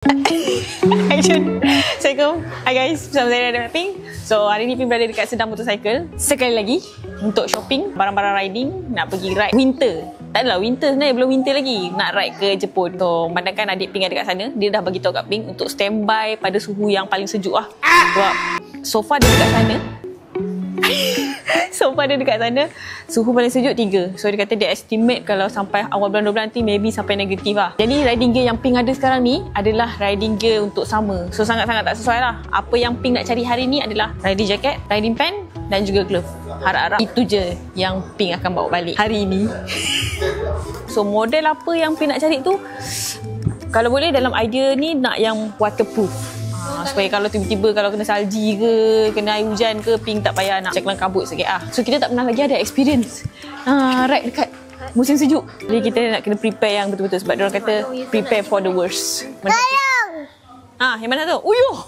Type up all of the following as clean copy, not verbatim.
Action. Assalamualaikum. Hi guys, bersama saya Adam Ping. So hari ni Ping berada dekat Sedang Motorcycle sekali lagi untuk shopping barang-barang riding, nak pergi ride winter. Tak adalah winter sebenarnya, belum winter lagi. Nak ride ke Jepun. So pandangkan adik Ping ada kat sana, dia dah bagi tahu kat Ping untuk standby pada suhu yang paling sejuk lah. Sebab sofa dia dekat sana. Sofa dia dekat sana, suhu paling sejuk 3. So dia kata dia estimate kalau sampai awal bulan 12 nanti maybe sampai negatif lah. Jadi riding gear yang Ping ada sekarang ni adalah riding gear untuk summer. So sangat-sangat tak sesuai lah. Apa yang Ping nak cari hari ni adalah riding jacket, riding pant dan juga glove. Harap-harap itu je yang Ping akan bawa balik hari ini. So model apa yang Ping nak cari tu, kalau boleh dalam idea ni nak yang waterproof. Supaya kalau tiba-tiba kalau kena salji ke, kena air hujan ke, Ping tak payah nak ceklang kabut sikit ah. So kita tak pernah lagi ada experience ride dekat musim sejuk. Jadi kita nak kena prepare yang betul-betul sebab diorang kata prepare for the worst. Tolong. Yang mana tu? Uyuh.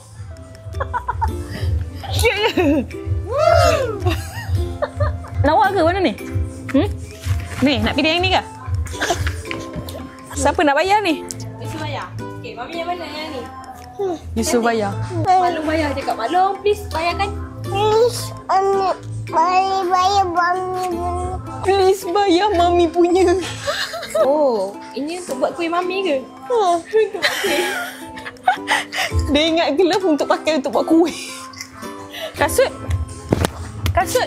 Ya ya. Lawa ke mana ni? Ni nak pilih yang ni ke? Siapa nak bayar ni? Yusu bayar. Okay, mami yang mana yang ni? Yusu bayar. Malung bayar. Cakap Malung, please bayarkan. Please, bayar mami punya. Please bayar mami punya. Oh, ini untuk buat kuih mami ke? Untuk buat kuih. Dia ingat glove untuk pakai untuk buat kuih. Kasut. Kasut.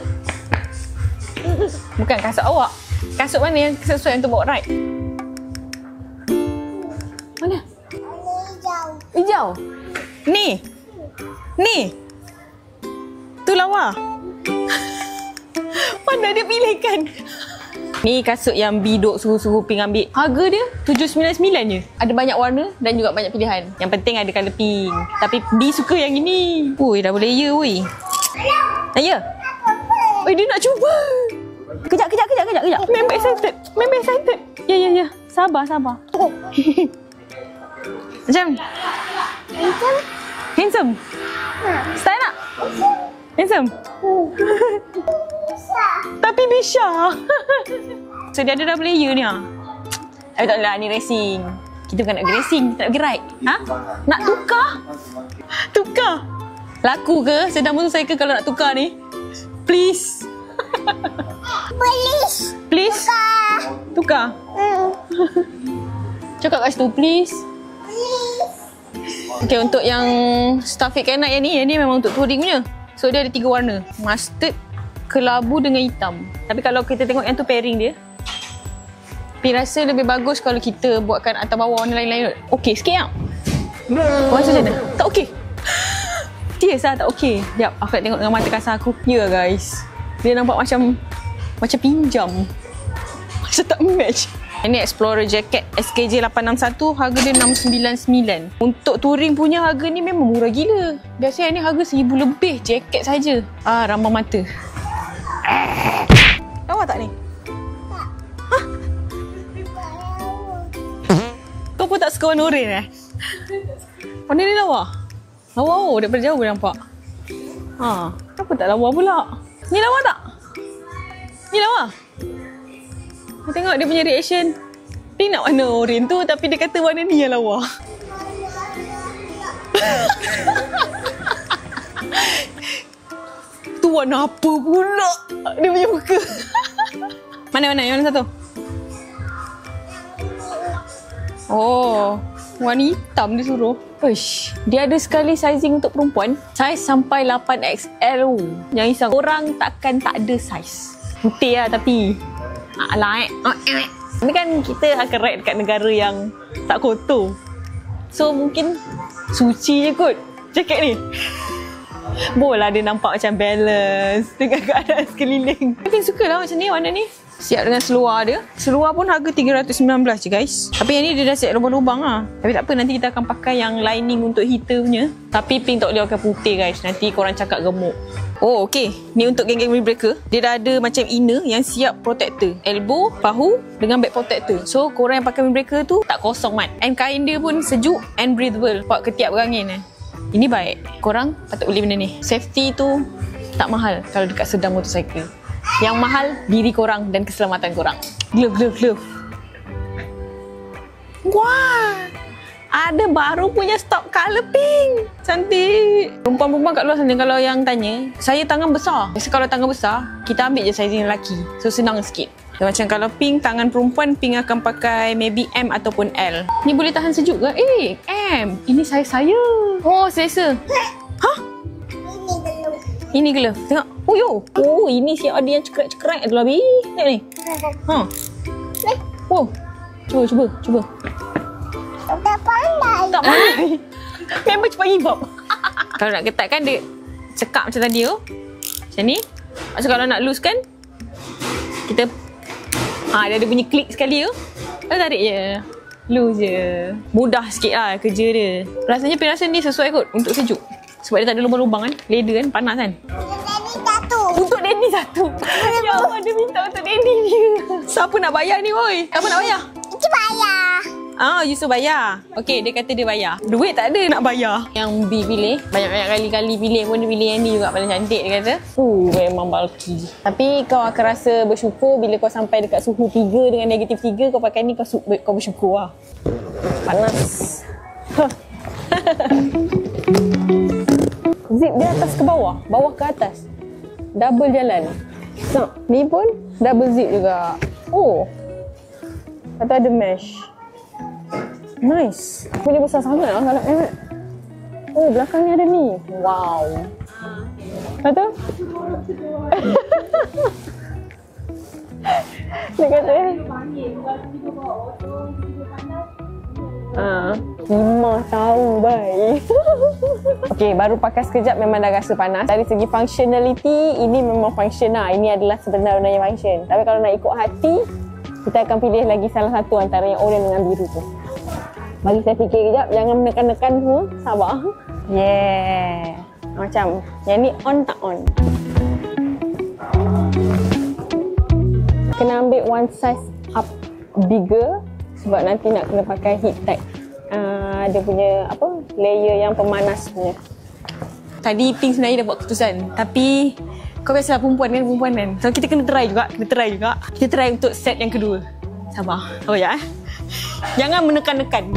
Bukan kasut awak. Kasut mana yang sesuai untuk bawa ride? Mana? Hijau. Ni. Ni. Tu lawa. Mana dia pilihkan? Ni kasut yang biduk suhu-suhu Ping ambil. Harga dia $799 je. Ada banyak warna dan juga banyak pilihan. Yang penting ada colour pink. Tapi B suka yang ini. Ui, dah boleh ya weh. Ya. Oi, dia nak cuba. Kejap. Member excited. Ya. Sabar. Macam handsome. Style tak? Handsome. Tapi Bisha. So dia ada dah player ni ah. Tapi tak adalah, ni racing. Kita bukan nak pergi racing, kita nak pergi ride. Nak tukar. Laku ke Sedang Motorcycle kalau nak tukar ni? Please. Tukar. Cakap kat situ please. Okay, untuk yang Starfit Knight yang ni memang untuk touring punya. So dia ada 3 warna, mustard, kelabu dengan hitam. Tapi kalau kita tengok yang tu pairing dia, Ping rasa lebih bagus kalau kita buatkan atas bawah warna lain-lain. Okey sikit tak? Rasa macam mana? Tak okey? Serius lah tak okey? Sekejap, aku nak tengok dengan mata kasar aku. Ya guys, dia nampak macam pinjam. Macam tak match. Ini Explorer Jacket SKJ 861, harga dia $699. Untuk touring punya harga ni memang murah gila. Biasanya ni harga $1,000 lebih jaket saja. Rambang mata. Lawa tak ni? Kau pun tak suka warna oren Warna ni lawa? Lawa daripada jauh nampak. Kenapa tak lawa pula? Ni lawa tak? Ni lawa? Tengok dia punya reaction. Ping nak warna oren tu tapi dia kata warna ni yang lawa. Tu warna apa pula? Dia punya muka. Mana yang mana satu? Oh, warna hitam dia suruh. Uish, dia ada sekali sizing untuk perempuan. Saiz sampai 8XL. Jangan risau, korang takkan tak ada saiz. Putih lah tapi Ni kan kita akan ride dekat negara yang tak kotor. So mungkin suci je kot jaket ni. Boleh dia nampak macam balance dengan keadaan sekeliling. Ping suka lah macam ni warna ni. Siap dengan seluar dia. Seluar pun harga $319 je guys. Tapi yang ni dia dah siap lubang-lubang lah. Tapi tak apa, nanti kita akan pakai yang lining untuk heater punya. Tapi Ping tak boleh pakai putih guys. Nanti korang cakap gemuk. Oh okey, ni untuk geng-geng windbreaker. Dia dah ada macam inner yang siap protector. Elbow, bahu dengan back protector. So korang yang pakai windbreaker tu tak kosong mat. And kain dia pun sejuk and breathable. Buat ketiak berangin Ini baik. Korang patut beli benda ni. Safety tu tak mahal kalau dekat Sedang Motorcycle. Yang mahal diri korang dan keselamatan korang. Glove. Wah. ada baru punya stok colour pink. Cantik. Perempuan-perempuan kat luar sana kalau yang tanya, saya tangan besar. Biasa kalau tangan besar, kita ambil je saiz yang lelaki. So senang sikit. Macam kalau pink, tangan perempuan, pink akan pakai maybe M ataupun L. Ni boleh tahan sejuk ke? M. Ini saiz saya. Oh, selesa. Hah? Ini glove. Tengok. Oh, yo. Oh, ini si Adi yang cekrek-cekrek tu lah, Bi. Tengok ni. Ha. Oh. Cuba. Tak pandai. Tak pandai. Member cepat give up. Kalau nak ketat kan dia cekak macam tadi tu. Macam ni. Macam kalau nak loose kan, kita dia ada bunyi klik sekali tu. Tarik je. Loose je. Mudah sikit lah kerja dia. Rasanya perasan ni sesuai kot untuk sejuk. Sebab dia tak ada lubang-lubang kan. Leather kan, panas kan. Untuk Daddy satu. Ya Allah, dia minta untuk Daddy dia. Siapa nak bayar ni, boy? Siapa nak bayar? Itu bayar. You suruh bayar. Okey, dia kata dia bayar. Duit tak ada nak bayar. Yang B pilih. Banyak-banyak kali pilih pun dia pilih yang ni juga paling cantik dia kata. Memang bulky. Tapi kau akan rasa bersyukur bila kau sampai dekat suhu 3 dengan negatif 3. Kau pakai ni kau bersyukur lah. Panas. Zip dia atas ke bawah. Bawah ke atas. Double jalan. Ni pun double zip juga. Atau ada mesh. Nice. Punya besar sangat lah kalau Mehmet. Belakangnya ada ni. Wow. Betul? Dia kata 5 tahun baik. Okey, baru pakai sekejap memang dah rasa panas. Dari segi functionality, ini memang function lah. Ini adalah sebenarnya function. Tapi kalau nak ikut hati, kita akan pilih lagi salah satu antara yang oren dengan biru tu. Bagi saya fikir kejap, jangan menekan-nekan semua. Sabar. Yeah. Macam, yang ni on tak on. Kena ambil one size up bigger sebab nanti nak kena pakai heat tag. Dia punya layer yang pemanas punya. Tadi Pink sebenarnya dah buat keputusan, tapi kau biasalah perempuan kan. So kita kena try juga. Kita try untuk set yang kedua. Sabar. Ya. Jangan menekan-nekan.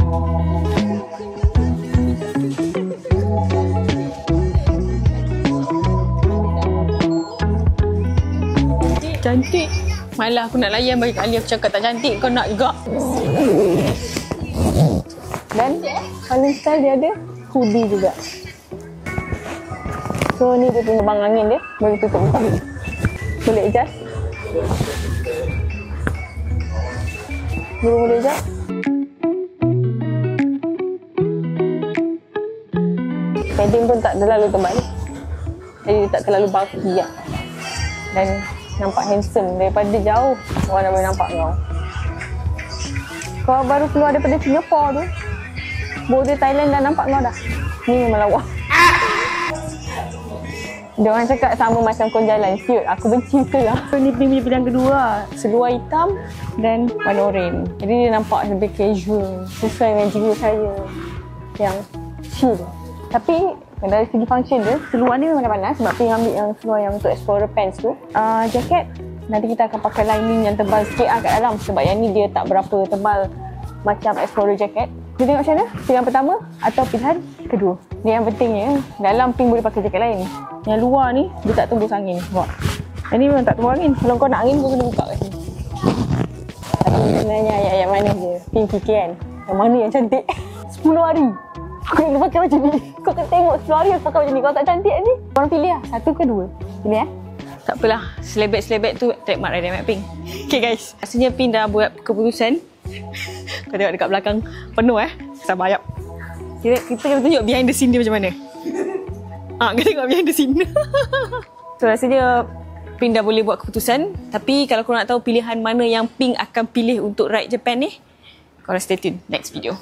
Cantik. Malah aku nak layan bagi kali aku cakap tak cantik, kau nak juga. Dan paling style dia ada hoodie juga. So ni dia punya bang angin dia, bagi tutup muka. Boleh adjust. Boleh adjust. Padding pun tak terlalu tebal. Jadi dia tak terlalu bulky lah. Dan nampak handsome daripada jauh. Orang dah boleh nampak kau. Kau baru keluar daripada Singapore tu, border Thailand dah nampak kau dah. Ni memang lawa. Dia orang cakap sama macam kau jalan. Siut, aku benci tu lah. Ni punya pilihan kedua. Seluar hitam dan warna oranye. Jadi dia nampak lebih casual. Sesuai dengan jiwa saya yang chill. Tapi dari segi function dia, seluar ni memang dah panas sebab Pink ambil yang seluar yang untuk Explorer pants tu. Jaket, nanti kita akan pakai lining yang tebal sikit kat dalam sebab yang ni dia tak berapa tebal macam Explorer jaket. Kita tengok macam mana? Pilihan pertama atau pilihan kedua. Ni yang pentingnya, dalam Pink boleh pakai jaket lain. Yang luar ni, dia tak tembus angin. Yang ni memang tak tembus angin. Kalau kau nak angin, kau kena buka kat sini. Tapi sebenarnya ayat-ayat mana je Pink fikir kan, yang mana yang cantik. 10 hari aku nak pakai macam ni. Kau kena tengok 10 hari aku pakai macam ni. Kau tak cantik ni. Korang pilih lah. Satu ke dua. Pilih Tak apalah. Selebet-selebet tu trademark Rider Matte Pink. Okay guys. Rasanya Pink dah buat keputusan. Kau tengok dekat belakang penuh Sabar jap. Kita kena tunjuk behind the scene dia macam mana. Kita tengok behind the scene. So rasanya Pink dah boleh buat keputusan. Tapi kalau korang nak tahu pilihan mana yang Pink akan pilih untuk ride Japan ni, korang stay tune next video.